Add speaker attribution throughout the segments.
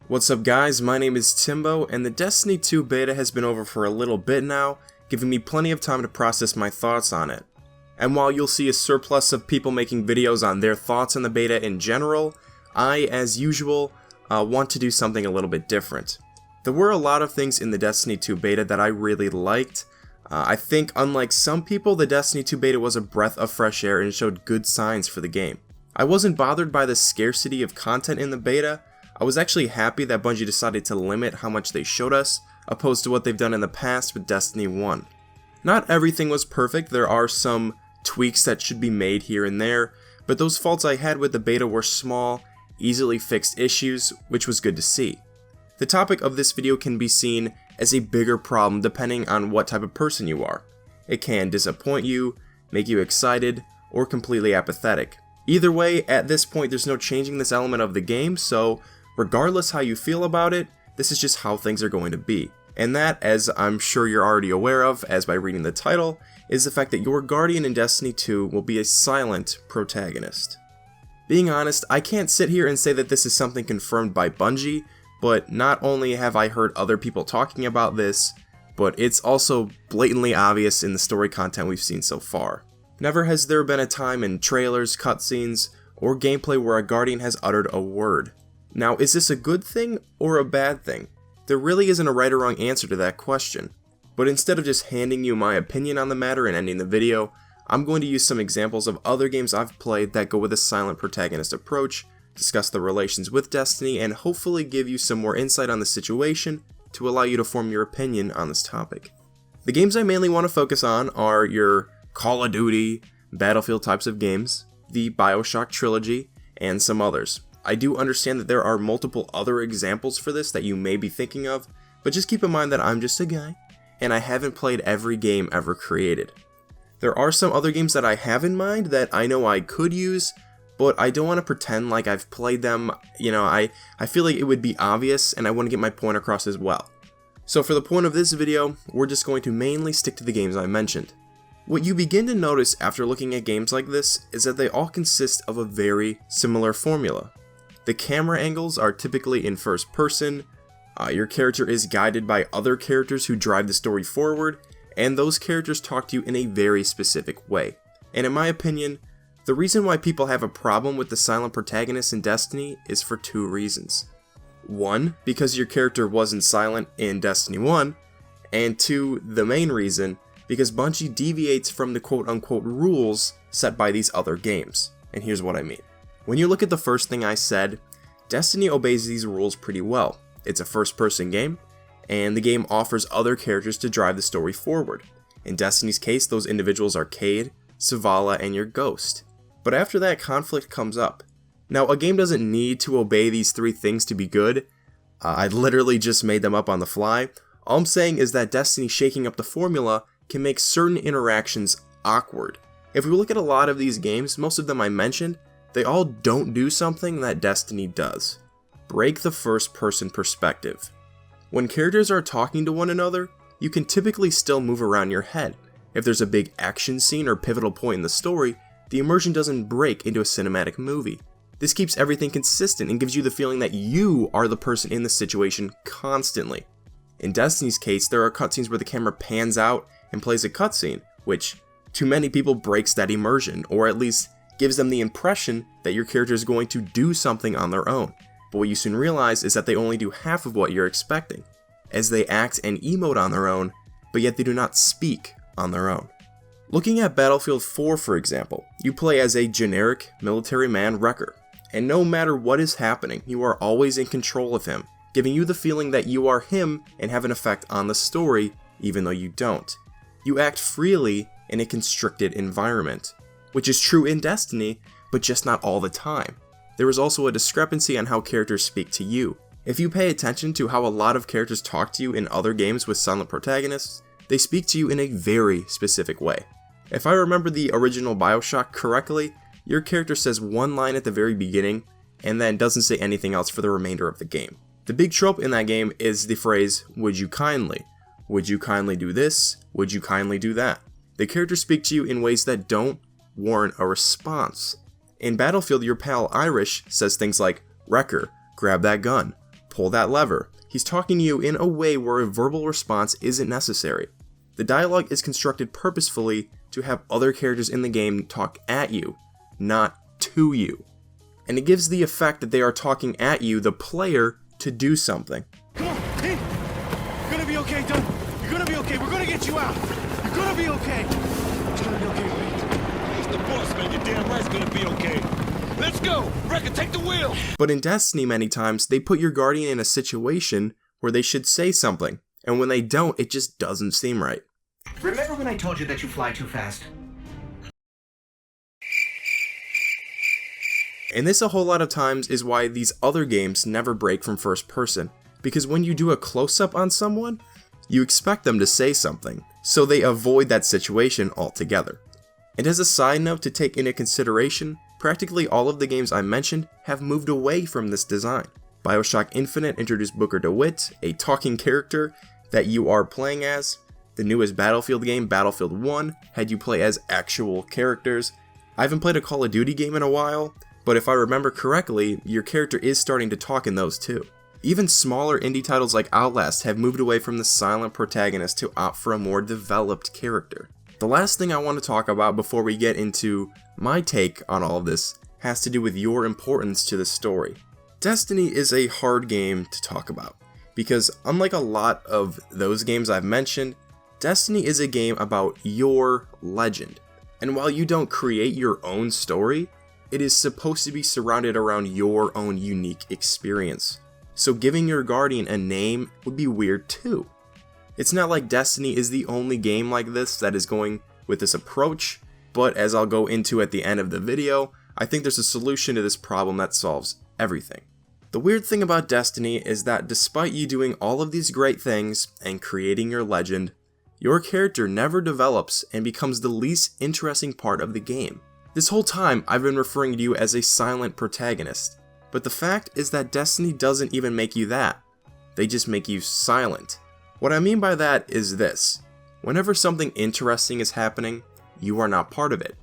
Speaker 1: What's up guys, my name is Timbo, and the Destiny 2 beta has been over for a little bit now, giving me plenty of time to process my thoughts on it. And while you'll see a surplus of people making videos on their thoughts on the beta in general, I, as usual, want to do something a little bit different. There were a lot of things in the Destiny 2 beta that I really liked. I think unlike some people, the Destiny 2 beta was a breath of fresh air and showed good signs for the game. I wasn't bothered by the scarcity of content in the beta. I was actually happy that Bungie decided to limit how much they showed us, opposed to what they've done in the past with Destiny 1. Not everything was perfect, there are some tweaks that should be made here and there, but those faults I had with the beta were small, easily fixed issues, which was good to see. The topic of this video can be seen as a bigger problem depending on what type of person you are. It can disappoint you, make you excited, or completely apathetic. Either way, at this point there's no changing this element of the game, so regardless how you feel about it, this is just how things are going to be. And that, as I'm sure you're already aware of, as by reading the title, is the fact that your Guardian in Destiny 2 will be a silent protagonist. Being honest, I can't sit here and say that this is something confirmed by Bungie, but not only have I heard other people talking about this, but it's also blatantly obvious in the story content we've seen so far. Never has there been a time in trailers, cutscenes, or gameplay where a Guardian has uttered a word. Now, is this a good thing or a bad thing? There really isn't a right or wrong answer to that question. But instead of just handing you my opinion on the matter and ending the video, I'm going to use some examples of other games I've played that go with a silent protagonist approach, discuss the relations with Destiny, and hopefully give you some more insight on the situation to allow you to form your opinion on this topic. The games I mainly want to focus on are your Call of Duty, Battlefield types of games, the BioShock trilogy, and some others. I do understand that there are multiple other examples for this that you may be thinking of, but just keep in mind that I'm just a guy, and I haven't played every game ever created. There are some other games that I have in mind that I know I could use, but I don't want to pretend like I've played them. I feel like it would be obvious, and I want to get my point across as well. So for the point of this video, we're just going to mainly stick to the games I mentioned. What you begin to notice after looking at games like this is that they all consist of a very similar formula. The camera angles are typically in first person, your character is guided by other characters who drive the story forward, and those characters talk to you in a very specific way. And in my opinion, the reason why people have a problem with the silent protagonist in Destiny is for two reasons. One, because your character wasn't silent in Destiny 1, and two, the main reason, because Bungie deviates from the quote-unquote rules set by these other games. And here's what I mean. When you look at the first thing I said, Destiny obeys these rules pretty well. It's a first-person game, and the game offers other characters to drive the story forward. In Destiny's case, those individuals are Cayde, Zavala, and your Ghost. But after that, conflict comes up. Now, a game doesn't need to obey these three things to be good. I literally just made them up on the fly. All I'm saying is that Destiny shaking up the formula can make certain interactions awkward. If we look at a lot of these games, most of them I mentioned, they all don't do something that Destiny does. Break the first-person perspective. When characters are talking to one another, you can typically still move around your head. If there's a big action scene or pivotal point in the story, the immersion doesn't break into a cinematic movie. This keeps everything consistent and gives you the feeling that you are the person in the situation constantly. In Destiny's case, there are cutscenes where the camera pans out and plays a cutscene, which to many people breaks that immersion, or at least gives them the impression that your character is going to do something on their own. But what you soon realize is that they only do half of what you're expecting, as they act and emote on their own, but yet they do not speak on their own. Looking at Battlefield 4 for example, you play as a generic military man Wrecker, and no matter what is happening, you are always in control of him, giving you the feeling that you are him and have an effect on the story, even though you don't. You act freely in a constricted environment, which is true in Destiny, but just not all the time. There is also a discrepancy on how characters speak to you. If you pay attention to how a lot of characters talk to you in other games with silent protagonists, they speak to you in a very specific way. If I remember the original BioShock correctly, your character says one line at the very beginning, and then doesn't say anything else for the remainder of the game. The big trope in that game is the phrase, "Would you kindly? Would you kindly do this? Would you kindly do that?" The characters speak to you in ways that don't warrant a response. In Battlefield, your pal Irish says things like, "Wrecker, grab that gun. pull that lever. He's talking to you in a way where a verbal response isn't necessary. The dialogue is constructed purposefully to have other characters in the game talk at you, not to you. And it gives the effect that they are talking at you, the player, to do something.
Speaker 2: Come on, hey! You're gonna be okay, Doug. You're gonna be okay. We're gonna get you out. You're gonna be okay. It's gonna be okay, mate.
Speaker 3: It's the boss, man. You're damn right it's gonna be okay. Let's go! Wrecker, take the wheel!
Speaker 1: But in Destiny, many times, they put your guardian in a situation where they should say something. And when they don't, it just doesn't seem right.
Speaker 4: Remember when I told you that you fly too fast?
Speaker 1: And this a whole lot of times is why these other games never break from first person. Because when you do a close-up on someone, you expect them to say something, so they avoid that situation altogether. And as a side note to take into consideration, practically all of the games I mentioned have moved away from this design. BioShock Infinite introduced Booker DeWitt, a talking character that you are playing as. The newest Battlefield game, Battlefield 1, had you play as actual characters. I haven't played a Call of Duty game in a while, but if I remember correctly, your character is starting to talk in those too. Even smaller indie titles like Outlast have moved away from the silent protagonist to opt for a more developed character. The last thing I want to talk about before we get into my take on all of this has to do with your importance to the story. Destiny is a hard game to talk about, because unlike a lot of those games I've mentioned, Destiny is a game about your legend. And while you don't create your own story, it is supposed to be surrounded around your own unique experience. So giving your guardian a name would be weird too. It's not like Destiny is the only game like this that is going with this approach, but as I'll go into at the end of the video, I think there's a solution to this problem that solves everything. The weird thing about Destiny is that despite you doing all of these great things and creating your legend, your character never develops and becomes the least interesting part of the game. This whole time I've been referring to you as a silent protagonist, but the fact is that Destiny doesn't even make you that. They just make you silent. What I mean by that is this: whenever something interesting is happening, you are not part of it.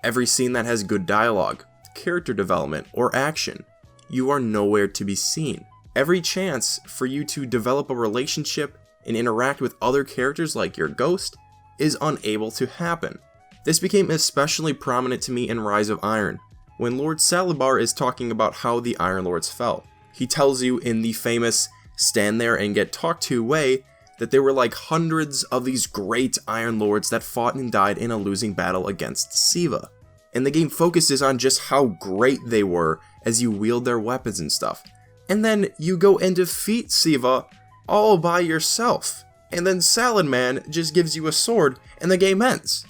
Speaker 1: Every scene that has good dialogue, character development, or action, you are nowhere to be seen. Every chance for you to develop a relationship and interact with other characters like your ghost is unable to happen. This became especially prominent to me in Rise of Iron, when Lord Salabar is talking about how the Iron Lords fell. He tells you in the famous stand there and get talked to way that there were like hundreds of these great Iron Lords that fought and died in a losing battle against Siva. And the game focuses on just how great they were as you wield their weapons and stuff. And then you go and defeat Siva all by yourself. And then Salad Man just gives you a sword and the game ends.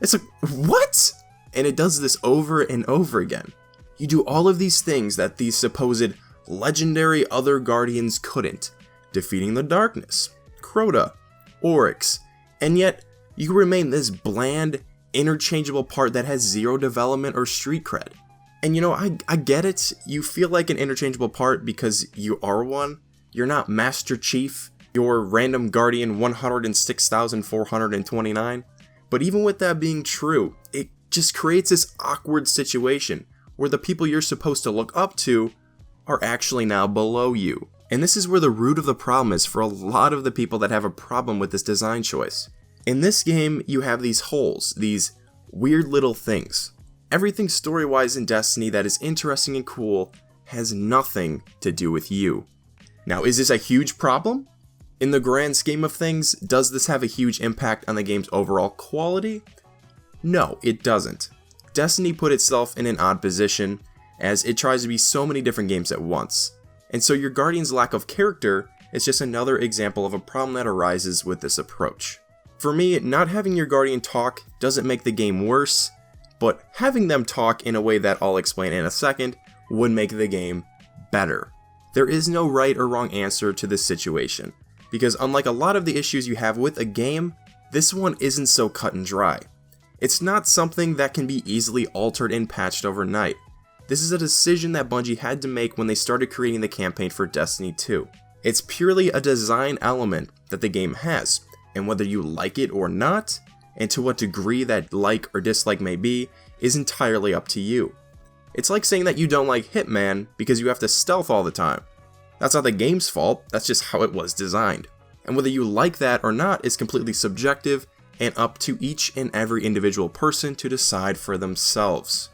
Speaker 1: It's like, what? And it does this over and over again. You do all of these things that these supposed legendary other guardians couldn't. Defeating the darkness, Crota, Oryx, and yet you remain this bland, interchangeable part that has zero development or street cred. And you know, I get it, you feel like an interchangeable part because you are one. You're not Master Chief, you're random guardian 106,429. But even with that being true, it just creates this awkward situation where the people you're supposed to look up to are actually now below you. And this is where the root of the problem is for a lot of the people that have a problem with this design choice. In this game, you have these holes, these weird little things. Everything story-wise in Destiny that is interesting and cool has nothing to do with you. Now, is this a huge problem? In the grand scheme of things, does this have a huge impact on the game's overall quality? No, it doesn't. Destiny put itself in an odd position, as it tries to be so many different games at once. And so your Guardian's lack of character is just another example of a problem that arises with this approach. For me, not having your Guardian talk doesn't make the game worse, but having them talk in a way that I'll explain in a second would make the game better. There is no right or wrong answer to this situation, because unlike a lot of the issues you have with a game, this one isn't so cut and dry. It's not something that can be easily altered and patched overnight. This is a decision that Bungie had to make when they started creating the campaign for Destiny 2. It's purely a design element that the game has, and whether you like it or not, and to what degree that like or dislike may be, is entirely up to you. It's like saying that you don't like Hitman because you have to stealth all the time. That's not the game's fault, that's just how it was designed. And whether you like that or not is completely subjective and up to each and every individual person to decide for themselves.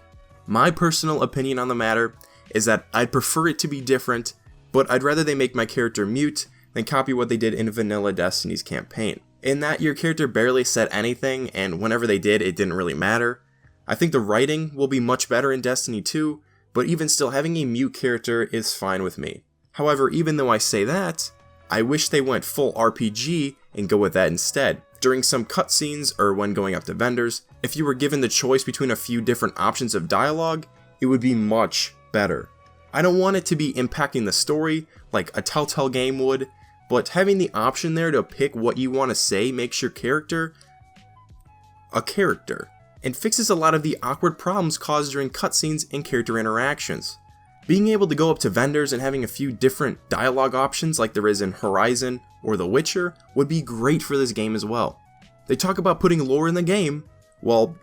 Speaker 1: My personal opinion on the matter is that I'd prefer it to be different, but I'd rather they make my character mute than copy what they did in vanilla Destiny's campaign. In that your character barely said anything, and whenever they did, it didn't really matter. I think the writing will be much better in Destiny 2, but even still, having a mute character is fine with me. However, even though I say that, I wish they went full RPG and go with that instead. During some cutscenes or when going up to vendors, if you were given the choice between a few different options of dialogue, it would be much better. I don't want it to be impacting the story like a Telltale game would, but having the option there to pick what you want to say makes your character a character, and fixes a lot of the awkward problems caused during cutscenes and character interactions. Being able to go up to vendors and having a few different dialogue options like there is in Horizon or The Witcher would be great for this game as well. They talk about putting lore in the game, well,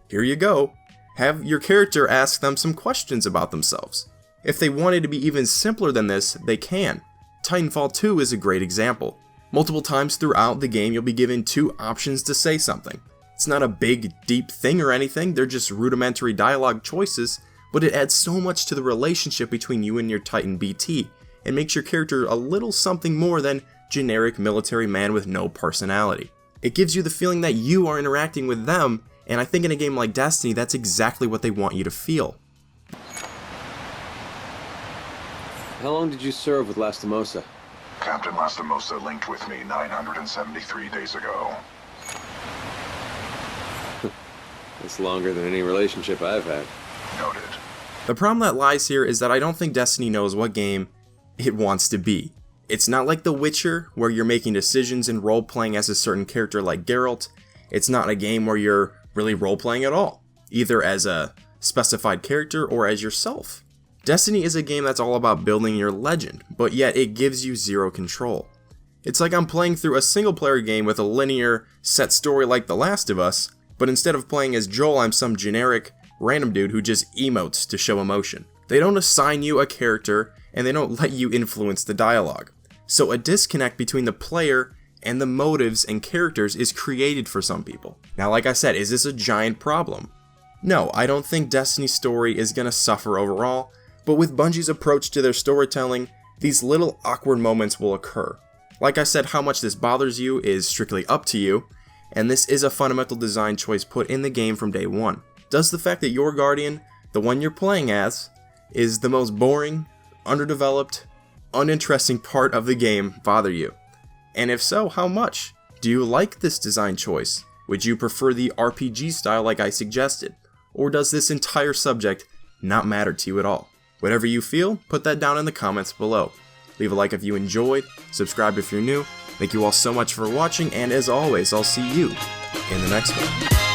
Speaker 1: here you go. Have your character ask them some questions about themselves. If they wanted to be even simpler than this, they can. Titanfall 2 is a great example. Multiple times throughout the game you'll be given 2 options to say something. It's not a big, deep thing or anything, they're just rudimentary dialogue choices, but it adds so much to the relationship between you and your Titan BT, and makes your character a little something more than generic military man with no personality. It gives you the feeling that you are interacting with them, and I think in a game like Destiny, that's exactly what they want you to feel.
Speaker 5: How long did you serve with Lastimosa?
Speaker 6: Captain Lastimosa linked with me 973 days ago.
Speaker 5: That's longer than any relationship I've had.
Speaker 6: Noted.
Speaker 1: The problem that lies here is that I don't think Destiny knows what game it wants to be. It's not like The Witcher, where you're making decisions and role-playing as a certain character like Geralt. It's not a game where you're really role-playing at all, either as a specified character or as yourself. Destiny is a game that's all about building your legend, but yet it gives you zero control. It's like I'm playing through a single-player game with a linear, set story like The Last of Us, but instead of playing as Joel, I'm some generic, random dude who just emotes to show emotion. They don't assign you a character, and they don't let you influence the dialogue. So a disconnect between the player and the motives and characters is created for some people. Now, like I said, is this a giant problem? No, I don't think Destiny's story is gonna suffer overall, but with Bungie's approach to their storytelling, these little awkward moments will occur. Like I said, how much this bothers you is strictly up to you, and this is a fundamental design choice put in the game from day one. Does the fact that your Guardian, the one you're playing as, is the most boring, underdeveloped, uninteresting part of the game bother you? And if so, how much? Do you like this design choice? Would you prefer the RPG style like I suggested? Or does this entire subject not matter to you at all? Whatever you feel, put that down in the comments below. Leave a like if you enjoyed, subscribe if you're new. Thank you all so much for watching, and as always, I'll see you in the next one.